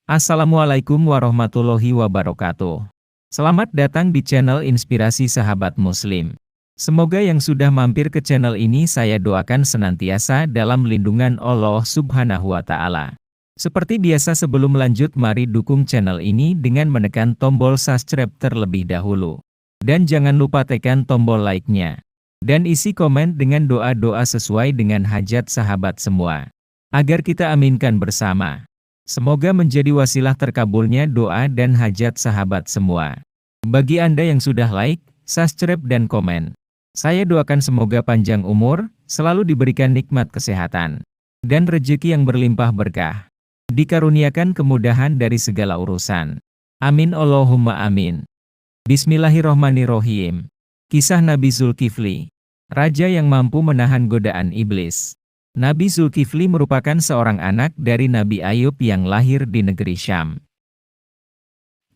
Assalamualaikum warahmatullahi wabarakatuh. Selamat datang di channel Inspirasi Sahabat Muslim. Semoga yang sudah mampir ke channel ini saya doakan senantiasa dalam lindungan Allah Subhanahu wa Ta'ala. Seperti biasa, sebelum lanjut, mari dukung channel ini dengan menekan tombol subscribe terlebih dahulu. Dan jangan lupa tekan tombol like-nya. Dan isi komen dengan doa-doa sesuai dengan hajat sahabat semua, agar kita aminkan bersama. Semoga menjadi wasilah terkabulnya doa dan hajat sahabat semua. Bagi Anda yang sudah like, subscribe dan komen, saya doakan semoga panjang umur, selalu diberikan nikmat kesehatan, dan rezeki yang berlimpah berkah. Dikaruniakan kemudahan dari segala urusan. Amin Allahumma amin. Bismillahirrohmanirrohim. Kisah Nabi Zulkifli, raja yang mampu menahan godaan iblis. Nabi Zulkifli merupakan seorang anak dari Nabi Ayub yang lahir di negeri Syam.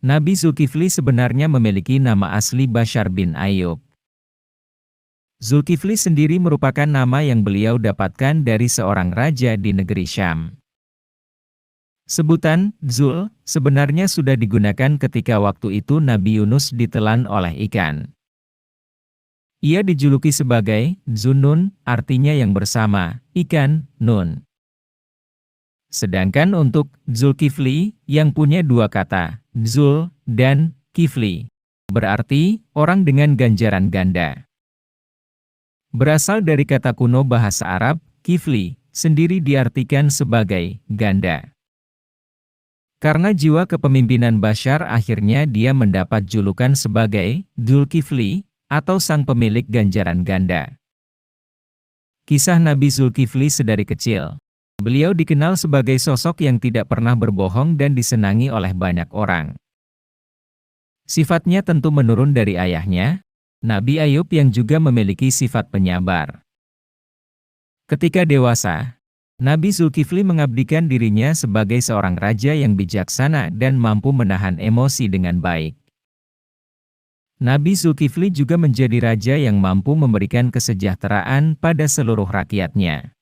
Nabi Zulkifli sebenarnya memiliki nama asli Bashar bin Ayub. Zulkifli sendiri merupakan nama yang beliau dapatkan dari seorang raja di negeri Syam. Sebutan Zul sebenarnya sudah digunakan ketika waktu itu Nabi Yunus ditelan oleh ikan. Ia dijuluki sebagai Zunnun, artinya yang bersama, ikan, nun. Sedangkan untuk Zulkifli, yang punya dua kata, Zul dan Kifli, berarti orang dengan ganjaran ganda. Berasal dari kata kuno bahasa Arab, Kifli, sendiri diartikan sebagai ganda. Karena jiwa kepemimpinan Bashar, akhirnya dia mendapat julukan sebagai Zulkifli, atau sang pemilik ganjaran ganda. Kisah Nabi Zulkifli sedari kecil. Beliau dikenal sebagai sosok yang tidak pernah berbohong dan disenangi oleh banyak orang. Sifatnya tentu menurun dari ayahnya, Nabi Ayub, yang juga memiliki sifat penyabar. Ketika dewasa, Nabi Zulkifli mengabdikan dirinya sebagai seorang raja yang bijaksana dan mampu menahan emosi dengan baik. Nabi Zulkifli juga menjadi raja yang mampu memberikan kesejahteraan pada seluruh rakyatnya.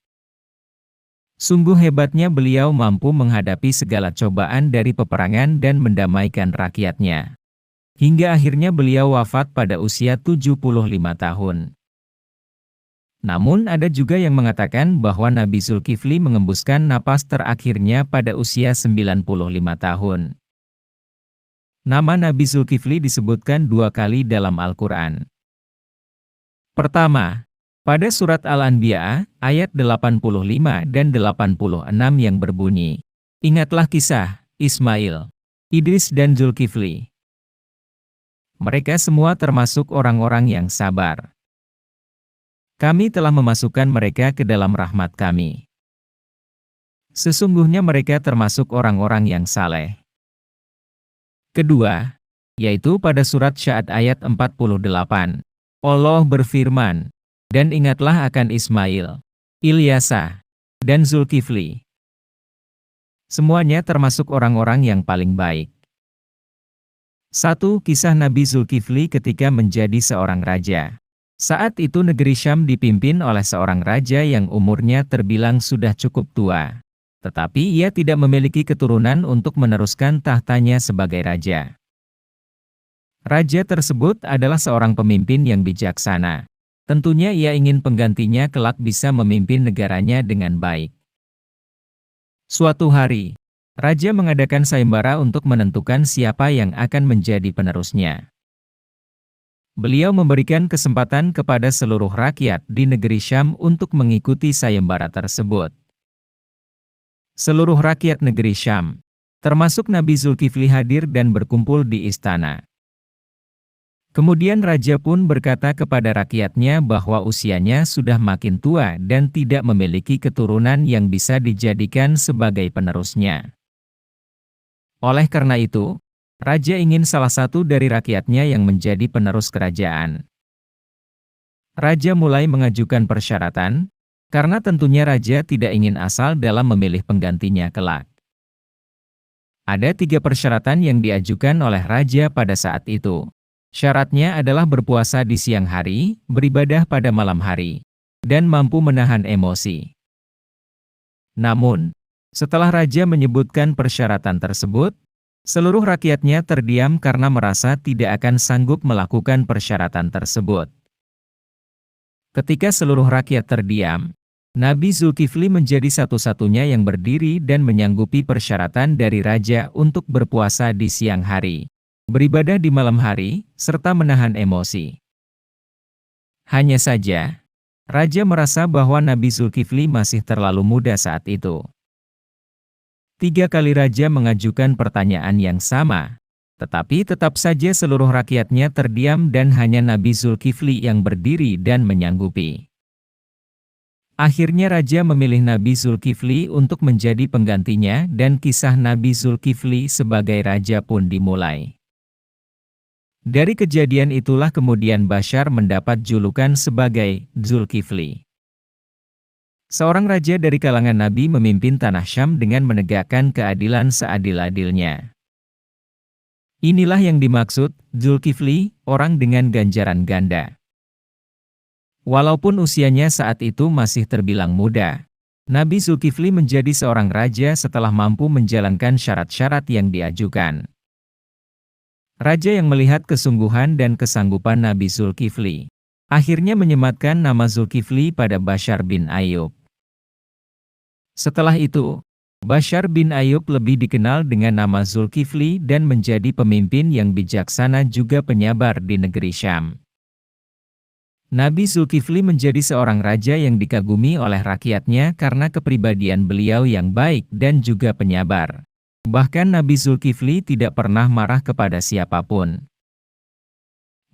Sungguh hebatnya beliau mampu menghadapi segala cobaan dari peperangan dan mendamaikan rakyatnya. Hingga akhirnya beliau wafat pada usia 75 tahun. Namun ada juga yang mengatakan bahwa Nabi Zulkifli mengembuskan napas terakhirnya pada usia 95 tahun. Nama Nabi Zulkifli disebutkan dua kali dalam Al-Quran. Pertama, pada surat Al-Anbiya, ayat 85 dan 86 yang berbunyi, "Ingatlah kisah Ismail, Idris dan Zulkifli. Mereka semua termasuk orang-orang yang sabar. Kami telah memasukkan mereka ke dalam rahmat kami. Sesungguhnya mereka termasuk orang-orang yang saleh." Kedua, yaitu pada surat Sya'ad ayat 48. Allah berfirman, "Dan ingatlah akan Ismail, Ilyasa, dan Zulkifli. Semuanya termasuk orang-orang yang paling baik." 1. Kisah Nabi Zulkifli ketika menjadi seorang raja. Saat itu negeri Syam dipimpin oleh seorang raja yang umurnya terbilang sudah cukup tua. Tetapi ia tidak memiliki keturunan untuk meneruskan tahtanya sebagai raja. Raja tersebut adalah seorang pemimpin yang bijaksana. Tentunya ia ingin penggantinya kelak bisa memimpin negaranya dengan baik. Suatu hari, raja mengadakan sayembara untuk menentukan siapa yang akan menjadi penerusnya. Beliau memberikan kesempatan kepada seluruh rakyat di negeri Syam untuk mengikuti sayembara tersebut. Seluruh rakyat negeri Syam, termasuk Nabi Zulkifli, hadir dan berkumpul di istana. Kemudian raja pun berkata kepada rakyatnya bahwa usianya sudah makin tua dan tidak memiliki keturunan yang bisa dijadikan sebagai penerusnya. Oleh karena itu, raja ingin salah satu dari rakyatnya yang menjadi penerus kerajaan. Raja mulai mengajukan persyaratan, karena tentunya raja tidak ingin asal dalam memilih penggantinya kelak. Ada 3 persyaratan yang diajukan oleh raja pada saat itu. Syaratnya adalah berpuasa di siang hari, beribadah pada malam hari, dan mampu menahan emosi. Namun, Setelah raja menyebutkan persyaratan tersebut, seluruh rakyatnya terdiam karena merasa tidak akan sanggup melakukan persyaratan tersebut. Ketika seluruh rakyat terdiam, Nabi Zulkifli menjadi satu-satunya yang berdiri dan menyanggupi persyaratan dari raja untuk berpuasa di siang hari, beribadah di malam hari, serta menahan emosi. Hanya saja, raja merasa bahwa Nabi Zulkifli masih terlalu muda saat itu. 3 kali raja mengajukan pertanyaan yang sama, tetapi tetap saja seluruh rakyatnya terdiam dan hanya Nabi Zulkifli yang berdiri dan menyanggupi. Akhirnya raja memilih Nabi Zulkifli untuk menjadi penggantinya dan kisah Nabi Zulkifli sebagai raja pun dimulai. Dari kejadian itulah kemudian Bashar mendapat julukan sebagai Zulkifli. Seorang raja dari kalangan Nabi memimpin tanah Syam dengan menegakkan keadilan seadil-adilnya. Inilah yang dimaksud Zulkifli, orang dengan ganjaran ganda. Walaupun usianya saat itu masih terbilang muda, Nabi Zulkifli menjadi seorang raja setelah mampu menjalankan syarat-syarat yang diajukan. Raja yang melihat kesungguhan dan kesanggupan Nabi Zulkifli, akhirnya menyematkan nama Zulkifli pada Bashar bin Ayub. Setelah itu, Bashar bin Ayub lebih dikenal dengan nama Zulkifli dan menjadi pemimpin yang bijaksana juga penyabar di negeri Syam. Nabi Zulkifli menjadi seorang raja yang dikagumi oleh rakyatnya karena kepribadian beliau yang baik dan juga penyabar. Bahkan Nabi Zulkifli tidak pernah marah kepada siapapun.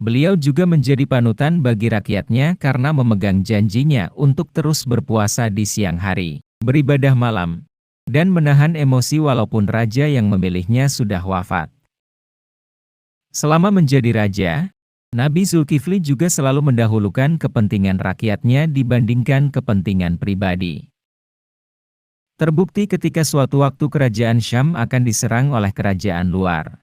Beliau juga menjadi panutan bagi rakyatnya karena memegang janjinya untuk terus berpuasa di siang hari, beribadah malam, dan menahan emosi walaupun raja yang memilihnya sudah wafat. Selama menjadi raja, Nabi Zulkifli juga selalu mendahulukan kepentingan rakyatnya dibandingkan kepentingan pribadi. Terbukti ketika suatu waktu kerajaan Syam akan diserang oleh kerajaan luar.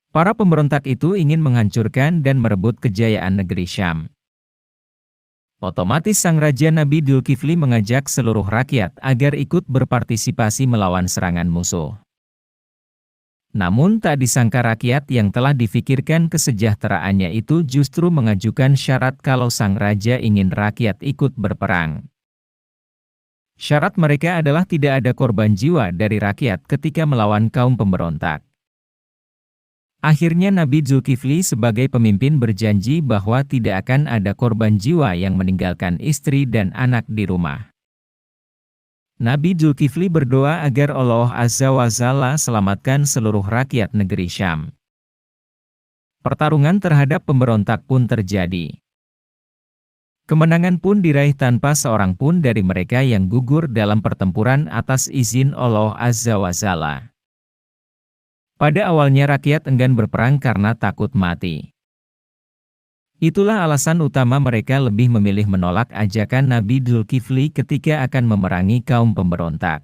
Para pemberontak itu ingin menghancurkan dan merebut kejayaan negeri Syam. Otomatis sang raja Nabi Zulkifli mengajak seluruh rakyat agar ikut berpartisipasi melawan serangan musuh. Namun tak disangka rakyat yang telah difikirkan kesejahteraannya itu justru mengajukan syarat kalau sang raja ingin rakyat ikut berperang. Syarat mereka adalah tidak ada korban jiwa dari rakyat ketika melawan kaum pemberontak. Akhirnya Nabi Zulkifli sebagai pemimpin berjanji bahwa tidak akan ada korban jiwa yang meninggalkan istri dan anak di rumah. Nabi Zulkifli berdoa agar Allah Azza wa Jalla selamatkan seluruh rakyat negeri Syam. Pertarungan terhadap pemberontak pun terjadi. Kemenangan pun diraih tanpa seorang pun dari mereka yang gugur dalam pertempuran atas izin Allah Azza wa Jalla. Pada awalnya rakyat enggan berperang karena takut mati. Itulah alasan utama mereka lebih memilih menolak ajakan Nabi Zulkifli ketika akan memerangi kaum pemberontak.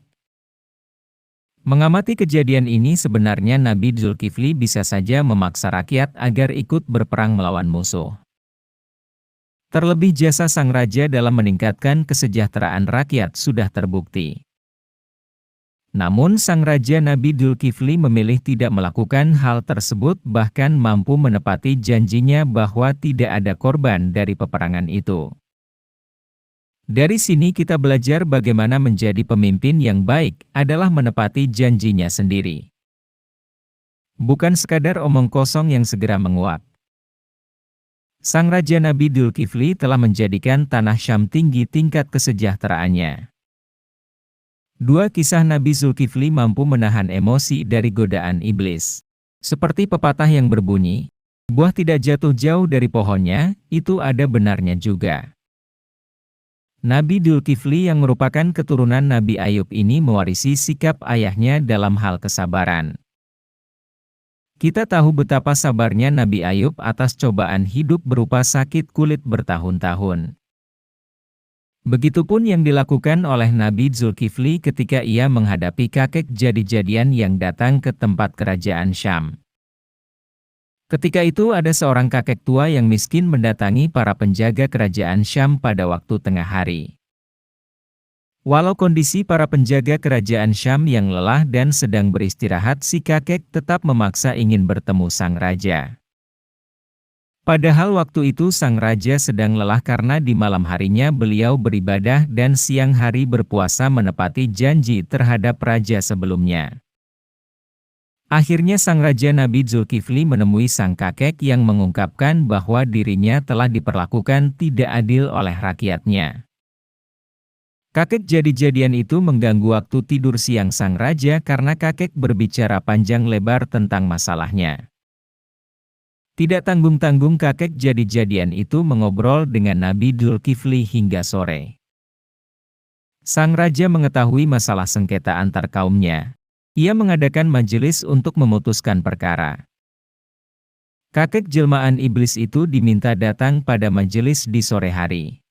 Mengamati kejadian ini sebenarnya Nabi Zulkifli bisa saja memaksa rakyat agar ikut berperang melawan musuh. Terlebih jasa sang raja dalam meningkatkan kesejahteraan rakyat sudah terbukti. Namun sang raja Nabi Zulkifli memilih tidak melakukan hal tersebut bahkan mampu menepati janjinya bahwa tidak ada korban dari peperangan itu. Dari sini kita belajar bagaimana menjadi pemimpin yang baik adalah menepati janjinya sendiri. Bukan sekadar omong kosong yang segera menguap. Sang raja Nabi Zulkifli telah menjadikan tanah Syam tinggi tingkat kesejahteraannya. 2 kisah Nabi Zulkifli mampu menahan emosi dari godaan iblis. Seperti pepatah yang berbunyi, buah tidak jatuh jauh dari pohonnya, itu ada benarnya juga. Nabi Zulkifli yang merupakan keturunan Nabi Ayub ini mewarisi sikap ayahnya dalam hal kesabaran. Kita tahu betapa sabarnya Nabi Ayub atas cobaan hidup berupa sakit kulit bertahun-tahun. Begitupun yang dilakukan oleh Nabi Zulkifli ketika ia menghadapi kakek jadi-jadian yang datang ke tempat kerajaan Syam. Ketika itu ada seorang kakek tua yang miskin mendatangi para penjaga kerajaan Syam pada waktu tengah hari. Walau kondisi para penjaga kerajaan Syam yang lelah dan sedang beristirahat, si kakek tetap memaksa ingin bertemu sang raja. Padahal waktu itu sang raja sedang lelah karena di malam harinya beliau beribadah dan siang hari berpuasa menepati janji terhadap raja sebelumnya. Akhirnya sang raja Nabi Zulkifli menemui sang kakek yang mengungkapkan bahwa dirinya telah diperlakukan tidak adil oleh rakyatnya. Kakek jadi-jadian itu mengganggu waktu tidur siang sang raja karena kakek berbicara panjang lebar tentang masalahnya. Tidak tanggung-tanggung kakek jadi-jadian itu mengobrol dengan Nabi Zulkifli hingga sore. Sang raja mengetahui masalah sengketa antar kaumnya. Ia mengadakan majelis untuk memutuskan perkara. Kakek jelmaan iblis itu diminta datang pada majelis di sore hari.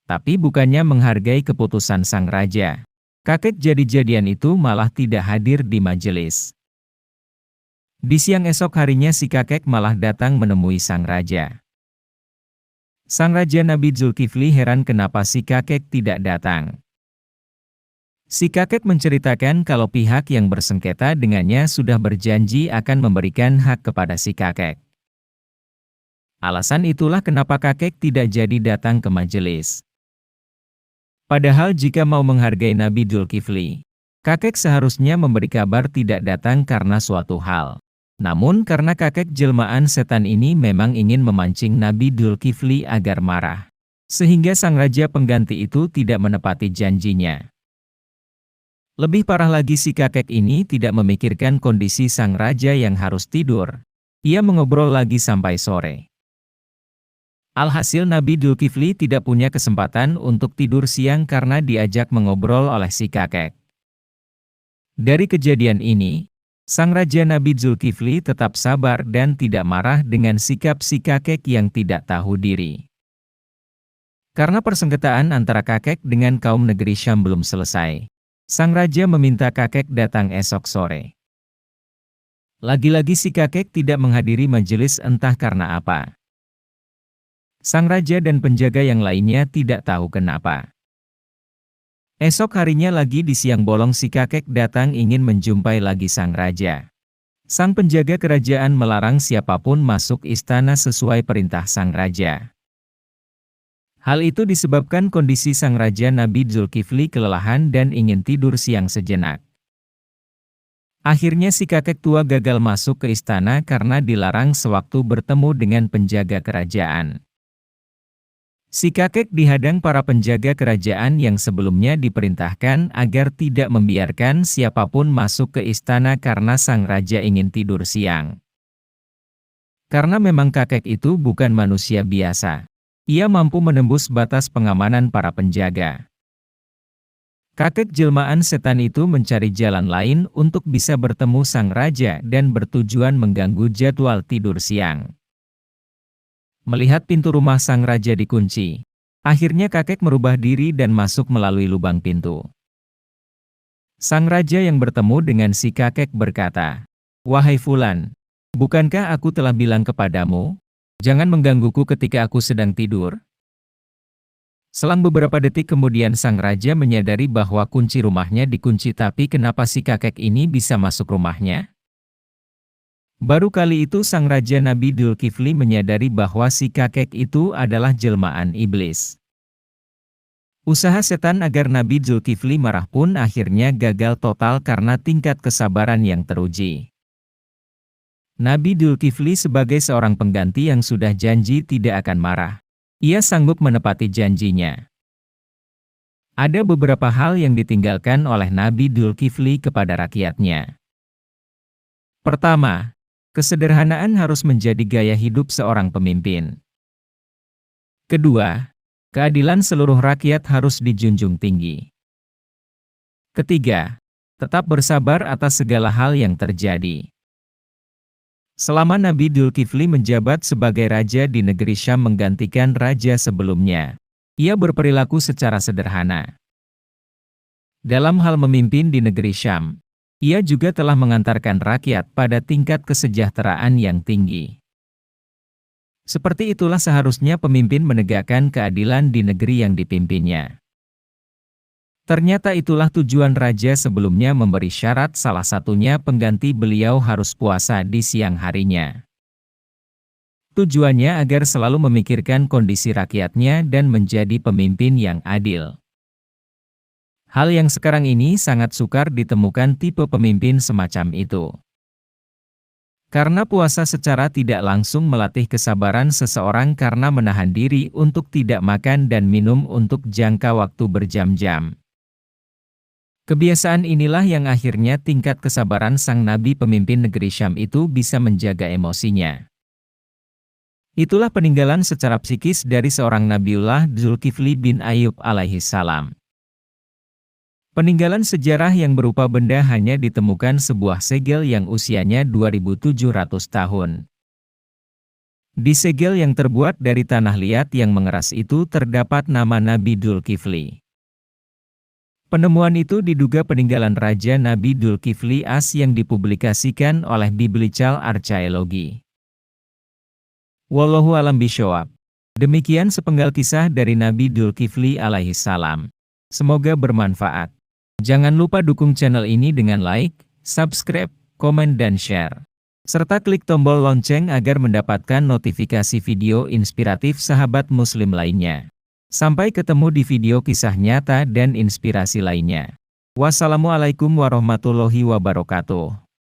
Tapi bukannya menghargai keputusan sang raja, kakek jadi-jadian itu malah tidak hadir di majelis. Di siang esok harinya si kakek malah datang menemui sang raja. Sang raja Nabi Zulkifli heran kenapa si kakek tidak datang. Si kakek menceritakan kalau pihak yang bersengketa dengannya sudah berjanji akan memberikan hak kepada si kakek. Alasan itulah kenapa kakek tidak jadi datang ke majelis. Padahal jika mau menghargai Nabi Zulkifli, kakek seharusnya memberi kabar tidak datang karena suatu hal. Namun karena kakek jelmaan setan ini memang ingin memancing Nabi Zulkifli agar marah, sehingga sang raja pengganti itu tidak menepati janjinya. Lebih parah lagi si kakek ini tidak memikirkan kondisi sang raja yang harus tidur. Ia mengobrol lagi sampai sore. Alhasil Nabi Zulkifli tidak punya kesempatan untuk tidur siang karena diajak mengobrol oleh si kakek. Dari kejadian ini, sang raja Nabi Zulkifli tetap sabar dan tidak marah dengan sikap si kakek yang tidak tahu diri. Karena persengketaan antara kakek dengan kaum negeri Syam belum selesai, sang raja meminta kakek datang esok sore. Lagi-lagi si kakek tidak menghadiri majelis entah karena apa. Sang raja dan penjaga yang lainnya tidak tahu kenapa. Esok harinya lagi di siang bolong si kakek datang ingin menjumpai lagi sang raja. Sang penjaga kerajaan melarang siapapun masuk istana sesuai perintah sang raja. Hal itu disebabkan kondisi sang raja Nabi Zulkifli kelelahan dan ingin tidur siang sejenak. Akhirnya si kakek tua gagal masuk ke istana karena dilarang sewaktu bertemu dengan penjaga kerajaan. Si kakek dihadang para penjaga kerajaan yang sebelumnya diperintahkan agar tidak membiarkan siapapun masuk ke istana karena sang raja ingin tidur siang. Karena memang kakek itu bukan manusia biasa. Ia mampu menembus batas pengamanan para penjaga. Kakek jelmaan setan itu mencari jalan lain untuk bisa bertemu sang raja dan bertujuan mengganggu jadwal tidur siang. Melihat pintu rumah sang raja dikunci, akhirnya kakek merubah diri dan masuk melalui lubang pintu. Sang raja yang bertemu dengan si kakek berkata, "Wahai Fulan, bukankah aku telah bilang kepadamu, jangan menggangguku ketika aku sedang tidur?" Selang beberapa detik kemudian sang raja menyadari bahwa kunci rumahnya dikunci, tapi kenapa si kakek ini bisa masuk rumahnya? Baru kali itu sang raja Nabi Zulkifli menyadari bahwa si kakek itu adalah jelmaan iblis. Usaha setan agar Nabi Zulkifli marah pun akhirnya gagal total karena tingkat kesabaran yang teruji. Nabi Zulkifli sebagai seorang pengganti yang sudah janji tidak akan marah. Ia sanggup menepati janjinya. Ada beberapa hal yang ditinggalkan oleh Nabi Zulkifli kepada rakyatnya. Pertama, kesederhanaan harus menjadi gaya hidup seorang pemimpin. Kedua, keadilan seluruh rakyat harus dijunjung tinggi. Ketiga, tetap bersabar atas segala hal yang terjadi. Selama Nabi Zulkifli menjabat sebagai raja di negeri Syam menggantikan raja sebelumnya, ia berperilaku secara sederhana. Dalam hal memimpin di negeri Syam, ia juga telah mengantarkan rakyat pada tingkat kesejahteraan yang tinggi. Seperti itulah seharusnya pemimpin menegakkan keadilan di negeri yang dipimpinnya. Ternyata itulah tujuan raja sebelumnya memberi syarat, salah satunya pengganti beliau harus puasa di siang harinya. Tujuannya agar selalu memikirkan kondisi rakyatnya dan menjadi pemimpin yang adil. Hal yang sekarang ini sangat sukar ditemukan tipe pemimpin semacam itu. Karena puasa secara tidak langsung melatih kesabaran seseorang karena menahan diri untuk tidak makan dan minum untuk jangka waktu berjam-jam. Kebiasaan inilah yang akhirnya tingkat kesabaran sang nabi pemimpin negeri Syam itu bisa menjaga emosinya. Itulah peninggalan secara psikis dari seorang Nabiullah Dzulkifli bin Ayub alaihi salam. Peninggalan sejarah yang berupa benda hanya ditemukan sebuah segel yang usianya 2700 tahun. Di segel yang terbuat dari tanah liat yang mengeras itu terdapat nama Nabi Dzulkifli. Penemuan itu diduga peninggalan Raja Nabi Dzulkifli As yang dipublikasikan oleh Biblical Archaeology. Wallahu a'lam bishawab. Demikian sepenggal kisah dari Nabi Dzulkifli alaihi salam. Semoga bermanfaat. Jangan lupa dukung channel ini dengan like, subscribe, komen dan share. Serta klik tombol lonceng agar mendapatkan notifikasi video inspiratif sahabat muslim lainnya. Sampai ketemu di video kisah nyata dan inspirasi lainnya. Wassalamualaikum warahmatullahi wabarakatuh.